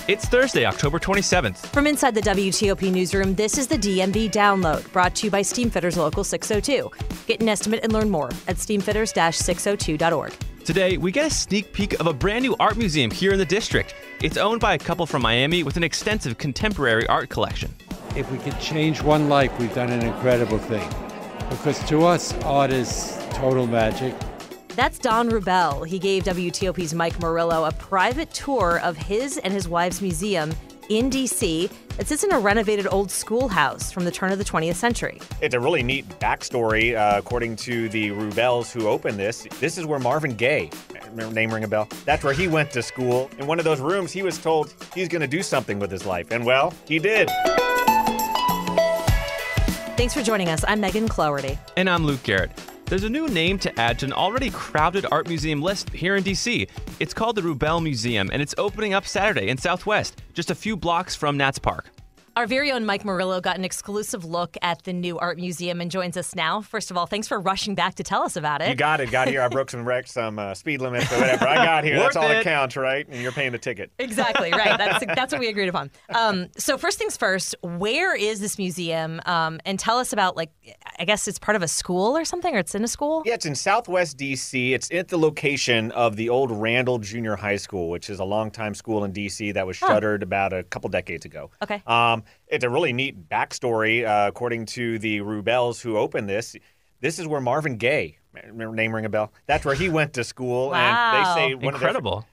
It's Thursday, October 27th. From inside the WTOP newsroom, this is the DMV Download, brought to you by Steamfitters Local 602. Get an estimate and learn more at steamfitters-602.org. Today, we get a sneak peek of a brand new art museum here in the district. It's owned by a couple from Miami with an extensive contemporary art collection. If we could change one life, we've done an incredible thing. Because to us, art is total magic. That's Don Rubel. He gave WTOP's Mike Murillo a private tour of his and his wife's museum in D.C. It sits in a renovated old schoolhouse from the turn of the 20th century. It's a really neat backstory, according to the Rubels who opened this. This is where Marvin Gaye, name ring a bell? That's where he went to school. In one of those rooms, he was told he's going to do something with his life. And well, he did. Thanks for joining us. I'm Megan Cloherty. And I'm Luke Garrett. There's a new name to add to an already crowded art museum list here in D.C. It's called the Rubel Museum, and it's opening up Saturday in Southwest, just a few blocks from Nats Park. Our very own Mike Murillo got an exclusive look at the new art museum and joins us now. First of all, thanks for rushing back to tell us about it. You got it. Got here. I broke some speed limits or whatever. I got here. That's all that counts, right? And you're paying the ticket. Exactly, right. That's what we agreed upon. So first things first, where is this museum? And tell us about, I guess it's part of a school or something, or it's in a school? Yeah, it's in Southwest D.C. It's at the location of the old Randall Junior High School, which is a longtime school in D.C. that was shuttered about a couple decades ago. Okay. It's a really neat backstory, according to the Rubels who opened this. This is where Marvin Gaye, name ring a bell? That's where he went to school. Wow. And they say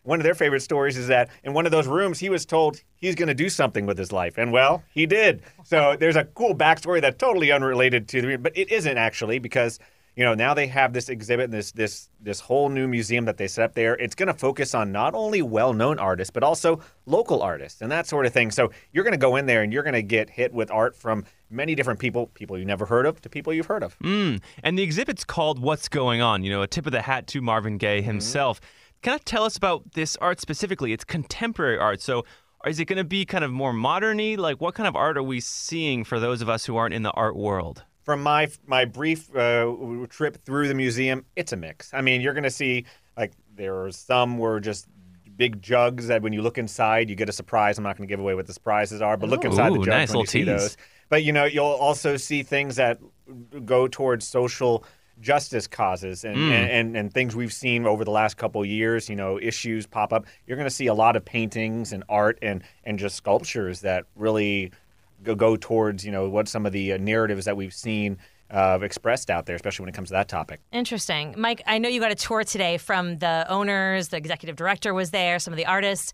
one of their favorite stories is that in one of those rooms, he was told he's going to do something with his life. And well, he did. So there's a cool backstory that's totally unrelated to but it isn't actually, because now they have this exhibit and this whole new museum that they set up there. It's going to focus on not only well-known artists, but also local artists and that sort of thing. So you're going to go in there and you're going to get hit with art from many different people you never heard of to people you've heard of. And the exhibit's called What's Going On, a tip of the hat to Marvin Gaye himself. Kind of tell us about this art specifically. It's contemporary art. So is it going to be kind of more modern-y? What kind of art are we seeing for those of us who aren't in the art world? From my brief trip through the museum, it's a mix. I mean, you're going to see, there are some were just big jugs that when you look inside, you get a surprise. I'm not going to give away what the surprises are, but look inside the jugs nice when you see those. But, you'll also see things that go towards social justice causes and things we've seen over the last couple of years, issues pop up. You're going to see a lot of paintings and art and just sculptures that really go towards, what some of the narratives that we've seen expressed out there, especially when it comes to that topic. Interesting. Mike, I know you got a tour today from the owners, the executive director was there, some of the artists.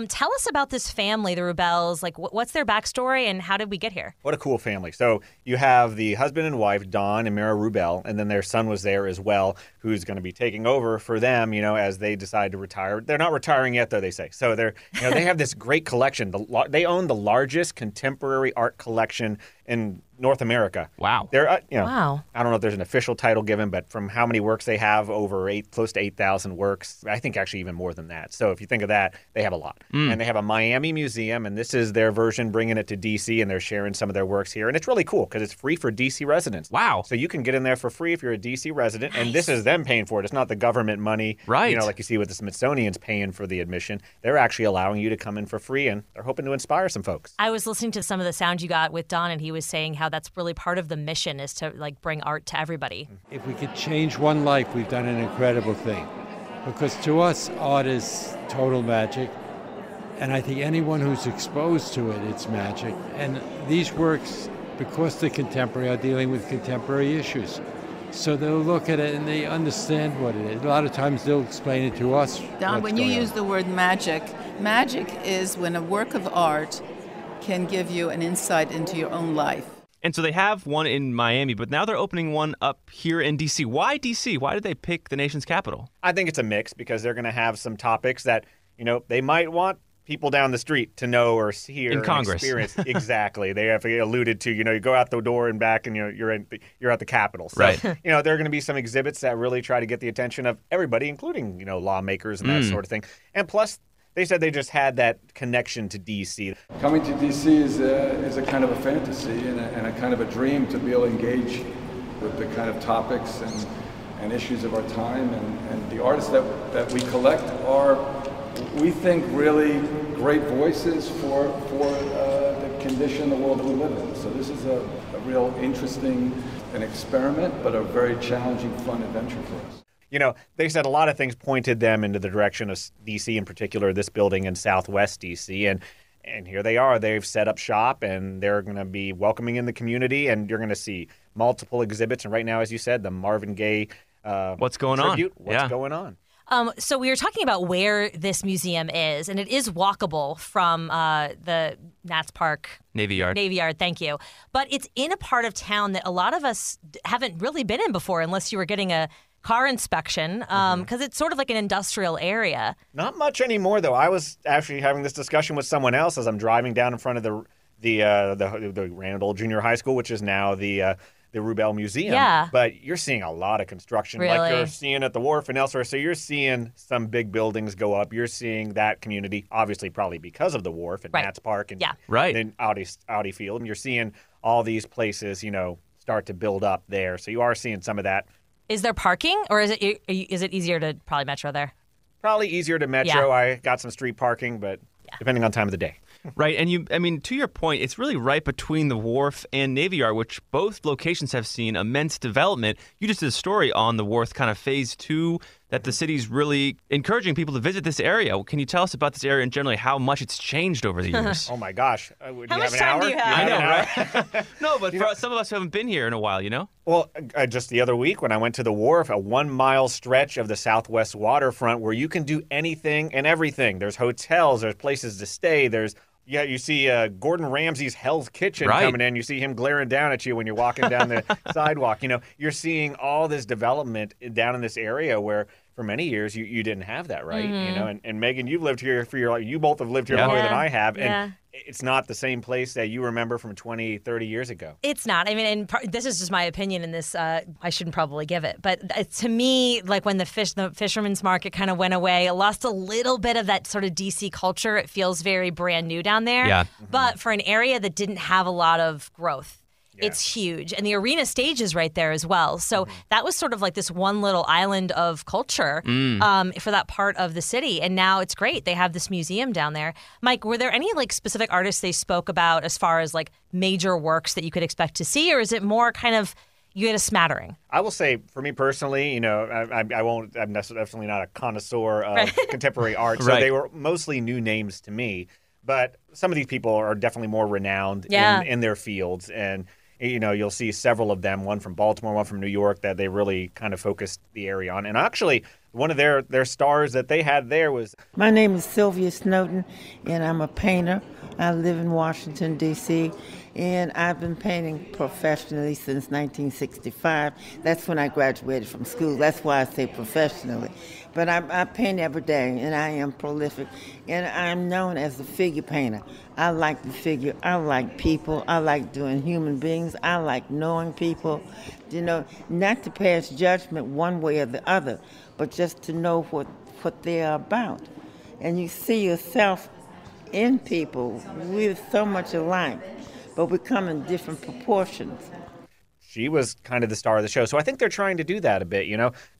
Tell us about this family, the Rubels. What's their backstory and how did we get here? What a cool family. So you have the husband and wife, Don and Mara Rubel, and then their son was there as well, who's going to be taking over for them, as they decide to retire. They're not retiring yet, though, they say. So they have this great collection. They own the largest contemporary art collection in North America. Wow. Wow. I don't know if there's an official title given, but from how many works they have, close to 8,000 works. I think actually even more than that. So if you think of that, they have a lot. And they have a Miami museum, and this is their version bringing it to D.C., and they're sharing some of their works here. And it's really cool because it's free for D.C. residents. Wow. So you can get in there for free if you're a D.C. resident, and this is them paying for it. It's not the government money, right? Like you see with the Smithsonian's paying for the admission. They're actually allowing you to come in for free, and they're hoping to inspire some folks. I was listening to some of the sound you got with Don, and he was saying how that's really part of the mission is to bring art to everybody. If we could change one life, we've done an incredible thing. Because to us, art is total magic. And I think anyone who's exposed to it, it's magic. And these works, because they're contemporary, are dealing with contemporary issues. So they'll look at it and they understand what it is. A lot of times they'll explain it to us. Don, when you use the word magic is when a work of art can give you an insight into your own life. And so they have one in Miami, but now they're opening one up here in D.C. Why D.C.? Why did they pick the nation's capital? I think it's a mix because they're going to have some topics that, they might want people down the street to know or hear in Congress. Experience. Exactly. They have alluded to, you go out the door and back and you're at the Capitol. So, right. There are going to be some exhibits that really try to get the attention of everybody, including, lawmakers and that sort of thing. And plus, they said they just had that connection to D.C. Coming to D.C. is a kind of a fantasy and a kind of a dream to be able to engage with the kind of topics and issues of our time. And the artists that we collect are we think, really great voices for the condition of the world that we live in. So this is a real interesting an experiment, but a very challenging, fun adventure for us. You know, they said a lot of things pointed them into the direction of D.C., in particular, this building in Southwest D.C., and here they are. They've set up shop, and they're going to be welcoming in the community, and you're going to see multiple exhibits. And right now, as you said, the Marvin Gaye What's going tribute. on? What's going on? So we were talking about where this museum is, and it is walkable from the Nats Park. Navy Yard, thank you. But it's in a part of town that a lot of us haven't really been in before unless you were getting a car inspection, because it's sort of like an industrial area. Not much anymore, though. I was actually having this discussion with someone else as I'm driving down in front of the Randall Junior High School, which is now the Rubel Museum. Yeah. But you're seeing a lot of construction, really? like you're seeing at the wharf and elsewhere. So you're seeing some big buildings go up. You're seeing that community, obviously probably because of the wharf and Nats Park and then Audi Field. And you're seeing all these places, start to build up there. So you are seeing some of that. Is there parking, or is it easier to probably metro there? Probably easier to metro. Yeah. I got some street parking, but depending on time of the day. Right, and to your point, it's really right between the wharf and Navy Yard, which both locations have seen immense development. You just did a story on the wharf, kind of phase 2, that the city's really encouraging people to visit this area. Can you tell us about this area and generally how much it's changed over the years? Oh my gosh, how much time do you have? I know, right? No, but for some of us who haven't been here in a while, Well, just the other week when I went to the wharf, a 1-mile stretch of the Southwest waterfront where you can do anything and everything. There's hotels, there's places to stay, you see Gordon Ramsay's Hell's Kitchen coming in. You see him glaring down at you when you're walking down the sidewalk. You're seeing all this development down in this area where for many years you didn't have that, right? And Megan, you've lived here for your life. You both have lived here longer than I have. And it's not the same place that you remember from 20, 30 years ago. It's not. I mean, and this is just my opinion in this. I shouldn't probably give it. But to me, like when the fisherman's market kind of went away, it lost a little bit of that sort of D.C. culture. It feels very brand new down there. Yeah. But for an area that didn't have a lot of growth, it's huge. And the arena stage is right there as well. So that was sort of like this one little island of culture for that part of the city. And now it's great. They have this museum down there. Mike, were there any specific artists they spoke about as far as major works that you could expect to see? Or is it more kind of you had a smattering? I will say, for me personally, I'm definitely not a connoisseur of contemporary art. So they were mostly new names to me. But some of these people are definitely more renowned in their fields. And you'll see several of them, one from Baltimore, one from New York, that they really kind of focused the area on. And actually, one of their stars that they had there was... My name is Sylvia Snowden, and I'm a painter. I live in Washington, D.C., and I've been painting professionally since 1965. That's when I graduated from school. That's why I say professionally. But I paint every day, and I am prolific. And I'm known as the figure painter. I like the figure. I like people. I like doing human beings. I like knowing people. Not to pass judgment one way or the other, but just to know what they are about. And you see yourself in people. We're so much alike, but we come in different proportions. She was kind of the star of the show. So I think they're trying to do that a bit,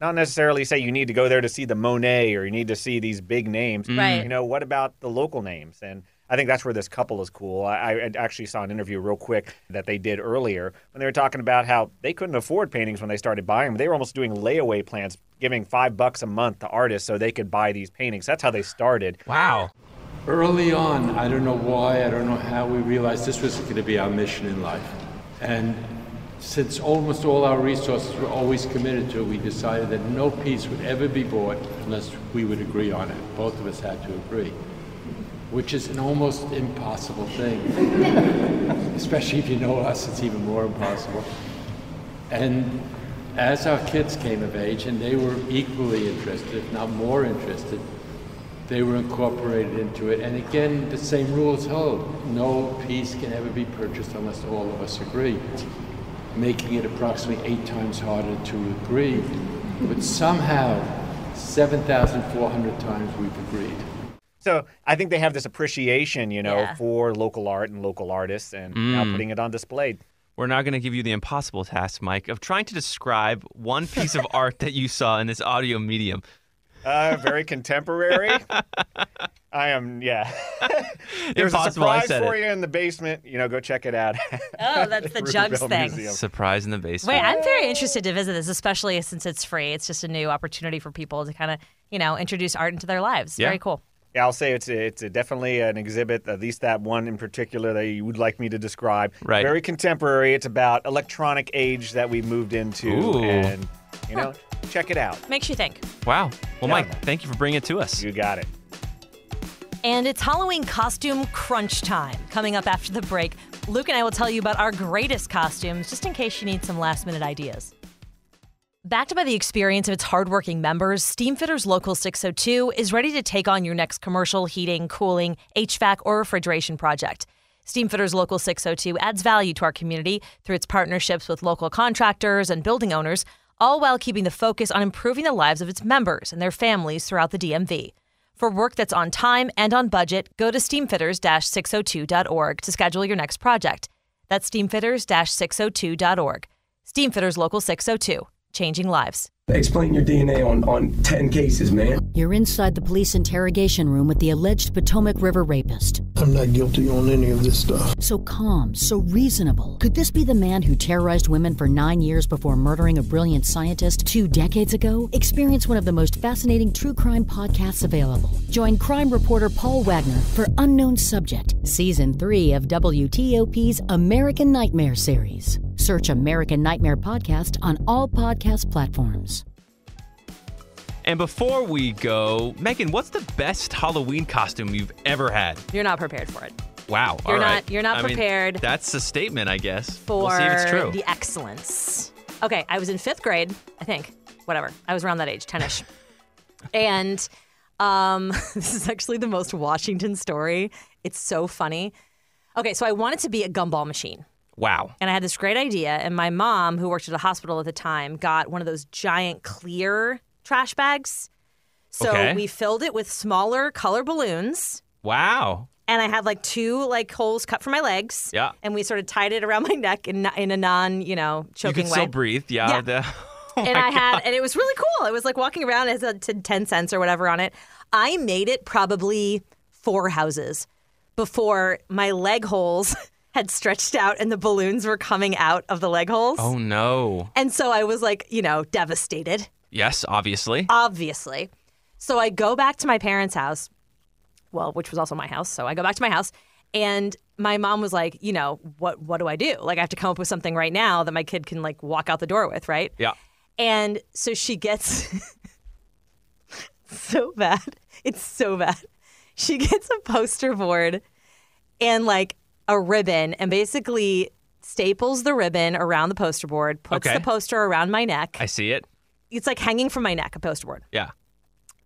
Not necessarily say you need to go there to see the Monet or you need to see these big names. Right. What about the local names? And I think that's where this couple is cool. I actually saw an interview real quick that they did earlier when they were talking about how they couldn't afford paintings when they started buying them. They were almost doing layaway plans, giving $5 a month to artists so they could buy these paintings. That's how they started. Wow. Early on, I don't know why, I don't know how, we realized this was going to be our mission in life. And since almost all our resources were always committed to it, we decided that no piece would ever be bought unless we would agree on it. Both of us had to agree, which is an almost impossible thing. Especially if you know us, it's even more impossible. And as our kids came of age, and they were equally interested, if not more interested, they were incorporated into it. And again, the same rules hold. No piece can ever be purchased unless all of us agree, making it approximately 8 times harder to agree. But somehow, 7,400 times we've agreed. So I think they have this appreciation, for local art and local artists, and now putting it on display. We're now going to give you the impossible task, Mike, of trying to describe one piece of art that you saw in this audio medium. Very contemporary. I am, yeah. There's Impossible, a I surprise said for it. you in the basement. Go check it out. Oh, that's the Jugs Rubenville thing. Museum. Surprise in the basement. Wait, I'm very interested to visit this, especially since it's free. It's just a new opportunity for people to kind of, introduce art into their lives. Yeah. Very cool. Yeah, I'll say it's definitely an exhibit, at least that one in particular that you would like me to describe. Right. Very contemporary. It's about electronic age that we moved into. Ooh. And, check it out. Makes you think. Wow. Well, Yeah. Mike, thank you for bringing it to us. You got it. And it's Halloween costume crunch time. Coming up after the break, Luke and I will tell you about our greatest costumes, just in case you need some last-minute ideas. Backed by the experience of its hardworking members, Steamfitters Local 602 is ready to take on your next commercial, heating, cooling, HVAC, or refrigeration project. Steamfitters Local 602 adds value to our community through its partnerships with local contractors and building owners, all while keeping the focus on improving the lives of its members and their families throughout the DMV. For work that's on time and on budget, go to steamfitters-602.org to schedule your next project. That's steamfitters-602.org. Steamfitters Local 602. Changing lives. Explain your DNA on 10 cases, man. You're inside the police interrogation room with the alleged Potomac River rapist. I'm not guilty on any of this stuff. So calm, so reasonable. Could this be the man who terrorized women for 9 years before murdering a brilliant scientist 2 decades ago? Experience one of the most fascinating true crime podcasts available. Join crime reporter Paul Wagner for Unknown Subject, Season 3 of WTOP's American Nightmare series. Search American Nightmare Podcast on all podcast platforms. And before we go, Megan, what's the best Halloween costume you've ever had? You're not prepared for it. Wow. You're all not- right. you're not I mean, prepared that's a statement, I guess. For we'll see if it's true. the excellence. Okay, I was in 5th grade, I think. Whatever. I was around that age, 10-ish. And this is actually the most Washington story. It's so funny. Okay, so I wanted to be a gumball machine. Wow. And I had this great idea. And my mom, who worked at a hospital at the time, got one of those giant clear trash bags. So Okay. we filled it with smaller color balloons. Wow. And I had 2 holes cut for my legs. Yeah. And we sort of tied it around my neck in a non, choking You can way. still breathe. Yeah. Yeah. Oh And my I had, God. and it was really cool. It was walking around, it had 10 cents or whatever on it. I made it probably 4 houses before my leg holes had stretched out and the balloons were coming out of the leg holes. Oh, no. And so I was devastated, Yes, obviously. obviously. So I go back to my parents' house, which was also my house. So I go back to my house and my mom was like, what do I do? I have to come up with something right now that my kid can walk out the door with, right? Yeah. And so she gets so bad. It's so bad. She gets a poster board and a ribbon and basically staples the ribbon around the poster board, puts Okay. the poster around my neck. I see it. It's hanging from my neck, a poster board. Yeah.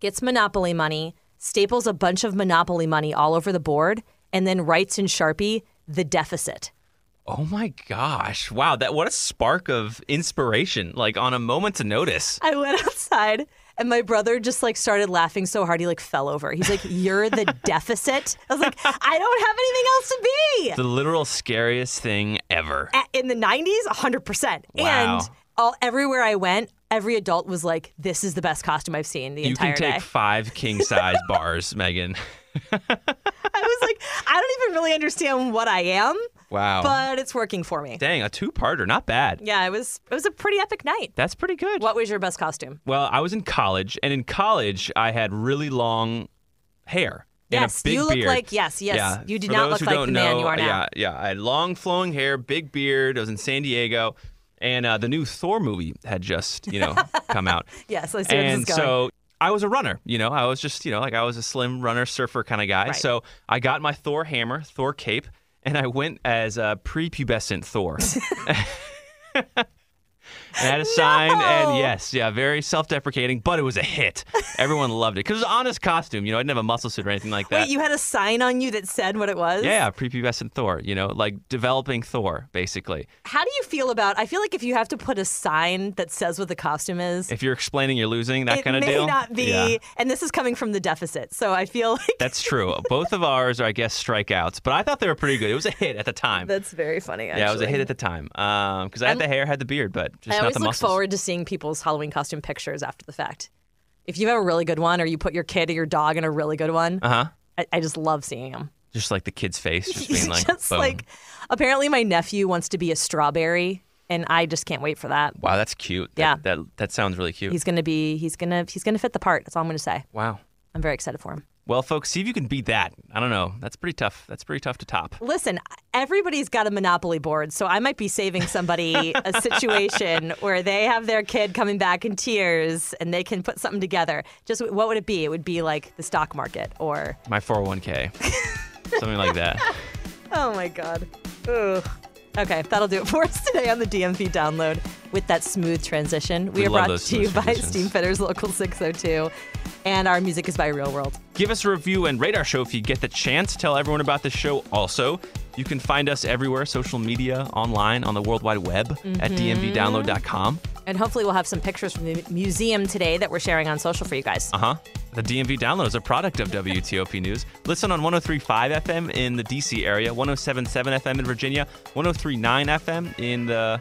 Gets Monopoly money, staples a bunch of Monopoly money all over the board, and then writes in Sharpie, the deficit. Oh my gosh. Wow. What a spark of inspiration, on a moment's notice. I went outside and my brother just started laughing so hard he fell over. He's like, "You're the deficit." I was like, "I don't have anything else to be." The literal scariest thing ever. In the 90s, 100%. Wow. And everywhere I went, every adult was like, "This is the best costume I've seen the You entire can take day." 5 king-size bars, Megan. I was like, I don't even really understand what I am, Wow. but it's working for me. Dang, a 2-parter. Not bad. Yeah, it was a pretty epic night. That's pretty good. What was your best costume? Well, I was in college, and in college, I had really long hair. And Yes, a big you look beard. like, yes. Yeah. You did For not those look who like don't the man know, you are now. Yeah. I had long flowing hair, big beard. I was in San Diego, and the new Thor movie had just, come out. Yes, I see where this And is going. so I was a runner, I was just, I was a slim runner, surfer kind of guy. Right. So I got my Thor hammer, Thor cape, and I went as a prepubescent Thor. And I had a sign, and very self-deprecating, but it was a hit. Everyone loved it because it was an honest costume. I didn't have a muscle suit or anything like that. Wait, you had a sign on you that said what it was? Yeah, prepubescent Thor. Developing Thor, basically. How do you feel about? I feel like if you have to put a sign that says what the costume is, If you're explaining you're losing, that kind of it may deal. not be. Yeah. And this is coming from the deficit, so I feel like That's true. Both of ours are, I guess, strikeouts, but I thought they were pretty good. It was a hit at the time. that's very funny. Actually. Yeah, it was a hit at the time. Because I had the hair, had the beard, but just I not always the look muscles. forward to seeing people's Halloween costume pictures after the fact. If you have a really good one or you put your kid or your dog in a really good one, Uh-huh. I just love seeing them. Just like the kid's face, just being like, Just boom. like, apparently my nephew wants to be a strawberry, and I just can't wait for that. Wow, that's cute. Yeah. That sounds really cute. He's gonna fit the part. That's all I'm gonna say. Wow. I'm very excited for him. Well, folks, see if you can beat that. I don't know. That's pretty tough. That's pretty tough to top. Listen, everybody's got a Monopoly board, so I might be saving somebody a situation where they have their kid coming back in tears and they can put something together. Just what would it be? It would be like the stock market or My 401k. Something like that. Oh my God. Ugh. Okay, that'll do it for us today on the DMV Download with that smooth transition. We are love brought those to you smooth by transitions. Steam Fitters Local 602, and our music is by Real World. Give us a review and rate our show if you get the chance. Tell everyone about the show also. You can find us everywhere, social media, online, on the World Wide Web at dmvdownload.com. And hopefully we'll have some pictures from the museum today that we're sharing on social for you guys. Uh-huh. The DMV Download is a product of WTOP News. Listen on 103.5 FM in the D.C. area, 107.7 FM in Virginia, 103.9 FM in the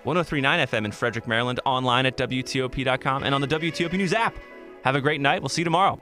103.9 FM in Frederick, Maryland, online at WTOP.com, and on the WTOP News app. Have a great night. We'll see you tomorrow.